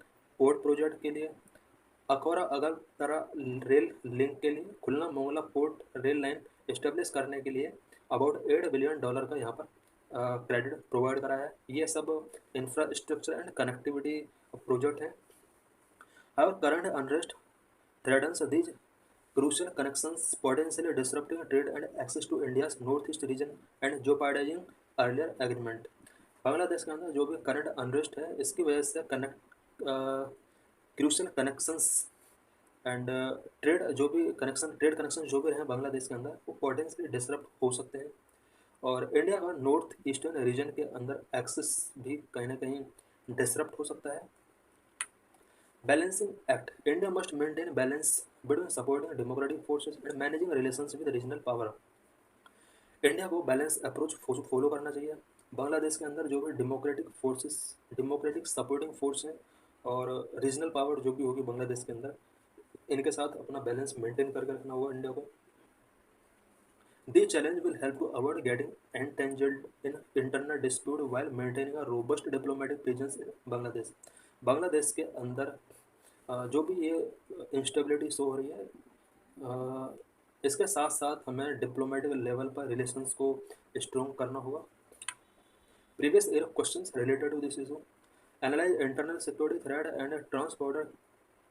S1: पोर्ट प्रोजेक्ट के लिए, अखौरा अगरतला रेल लिंक के लिए, Khulna Mongla port rail line establish करने के लिए अबाउट $8 बिलियन का यहाँ पर क्रेडिट प्रोवाइड करा है। ये सब इंफ्रास्ट्रक्चर एंड कनेक्टिविटी प्रोजेक्ट हैं। और current unrest threatens these crucial connections, potentially disrupting trade and access to India's northeast region and jeopardizing earlier agreement. Bangladesh के अंदर जो भी करंट अनरेस्ट है, इसकी वजह से crucial connections and trade connection जो भी रहे बांग्लादेश के अंदर, वो पोटेंशियली डिसरप्ट हो सकते हैं, और इंडिया का नॉर्थ ईस्टर्न रीजन के अंदर एक्सेस भी कहीं ना कहीं डिसरप्ट हो सकता है। Balancing Act. India must maintain balance between supporting democratic forces and managing relations with regional power. India को बैलेंस अप्रोच फॉलो करना चाहिए। बांग्लादेश के अंदर जो भी democratic forces, democratic supporting force हैं और रीजनल पावर जो भी होगी बांग्लादेश के अंदर, इनके साथ अपना बैलेंस मेंटेन करके रखना होगा इंडिया को। The challenge will help to avoid getting entangled in internal dispute while maintaining a robust diplomatic presence in Bangladesh. Bangladesh के अंदर जो भी ये इंस्टेबिलिटी शो हो रही है, इसके साथ साथ हमें डिप्लोमेटिक लेवल पर रिलेशंस को स्ट्रॉन्ग करना होगा। Previous year questions related to this issue: analyse internal security threat and transborder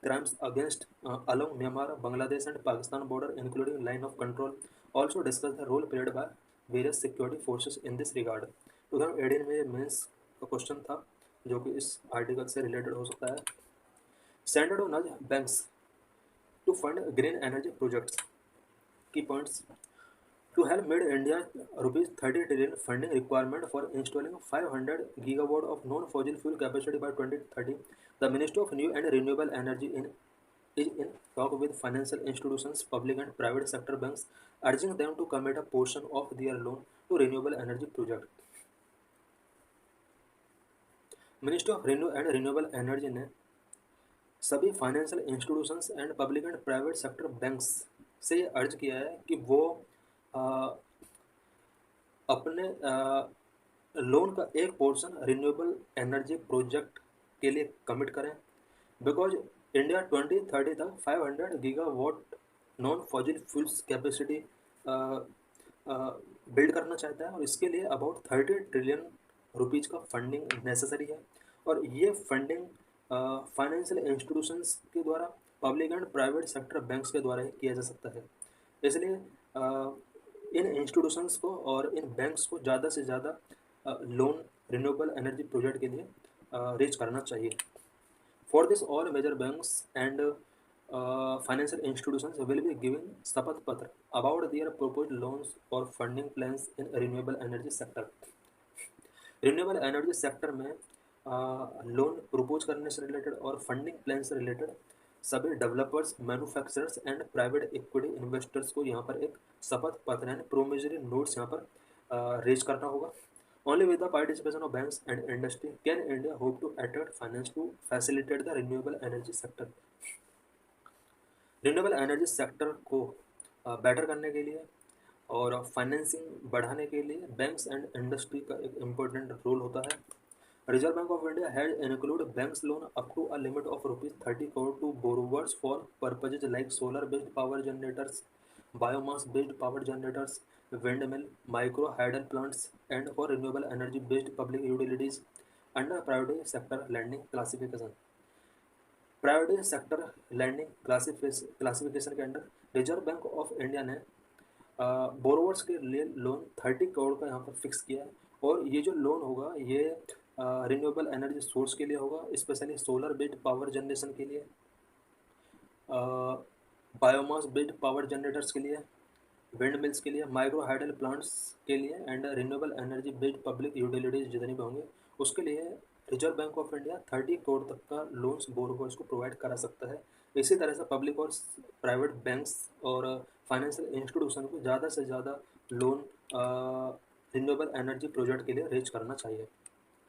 S1: crimes against along Myanmar, Bangladesh and Pakistan border, including line of control. Also discuss the role played by various security forces in this regard. 2018 में mains का question था जो कि इस article से related हो सकता है। Standard to nudge banks to fund green energy projects. Key points: to help meet India's rupees 30 trillion funding requirement for installing 500 gigawatt of non-fossil fuel capacity by 2030, the Ministry of New and Renewable Energy is in talk with financial institutions, public and private sector banks, urging them to commit a portion of their loan to renewable energy project. Ministry of renew and renewable energy ने सभी financial institutions and public and private sector banks से ये अर्ज किया है कि वो अपने लोन का एक पोर्शन रिन्यूएबल एनर्जी प्रोजेक्ट के लिए कमिट करें, बिकॉज इंडिया 2030 तक 500 gigawatt non fossil fuels capacity build करना चाहता है और इसके लिए अबाउट 30 ट्रिलियन रुपीज़ का फंडिंग नेसेसरी है। और ये फंडिंग फाइनेंशियल इंस्टीट्यूशंस के द्वारा, public and private sector banks के द्वारा ही किया जा सकता है। इसलिए इन इंस्टीट्यूशंस को और इन बैंक्स को ज़्यादा से ज़्यादा लोन रिन्यूएबल एनर्जी प्रोजेक्ट के लिए रेज करना चाहिए। For this all major banks and financial institutions will be giving शपथ पत्र about their proposed loans or funding plans in renewable energy sector. Renewable energy sector में लोन प्रपोज करने से related और फंडिंग प्लान से related सभी developers, manufacturers and private equity investors को यहाँ पर एक शपथ पत्र यानी प्रोमिसरी नोट्स यहाँ पर रेज करना होगा। Only with the participation of banks and industry can India hope to attract finance to facilitate the renewable energy sector. Renewable energy sector को बेटर करने के लिए और फाइनेंसिंग बढ़ाने के लिए बैंक्स एंड इंडस्ट्री का एक इम्पोर्टेंट रोल होता है। Reserve Bank of India had include banks loan up to a limit of ₹30 crore to borrowers for purposes like solar based power generators, biomass based power generators, wind mill, micro hydel plants and for renewable energy based public utilities under private sector lending classification. Private sector lending classification के under Reserve Bank of India ने borrowers के लिए loan 30 crore का यहाँ पर fix किया है। और ये जो लोन होगा ये रिन्यूएबल एनर्जी सोर्स के लिए होगा, specially solar based power generation के लिए, बायोमास बेस्ड पावर जनरेटर्स के लिए, विंड मिल्स के लिए, माइक्रो हाइडल प्लांट्स के लिए and renewable energy based public utilities जितनी भी होंगे उसके लिए reserve Bank of India 30 crore तक का लोन्स बोरोवर्स को प्रोवाइड करा सकता है। इसी तरह से पब्लिक और प्राइवेट बैंक्स और फाइनेंशियल इंस्टीट्यूशन को ज़्यादा से ज़्यादा लोन रिन्यूएबल एनर्जी प्रोजेक्ट के लिए रेज करना चाहिए।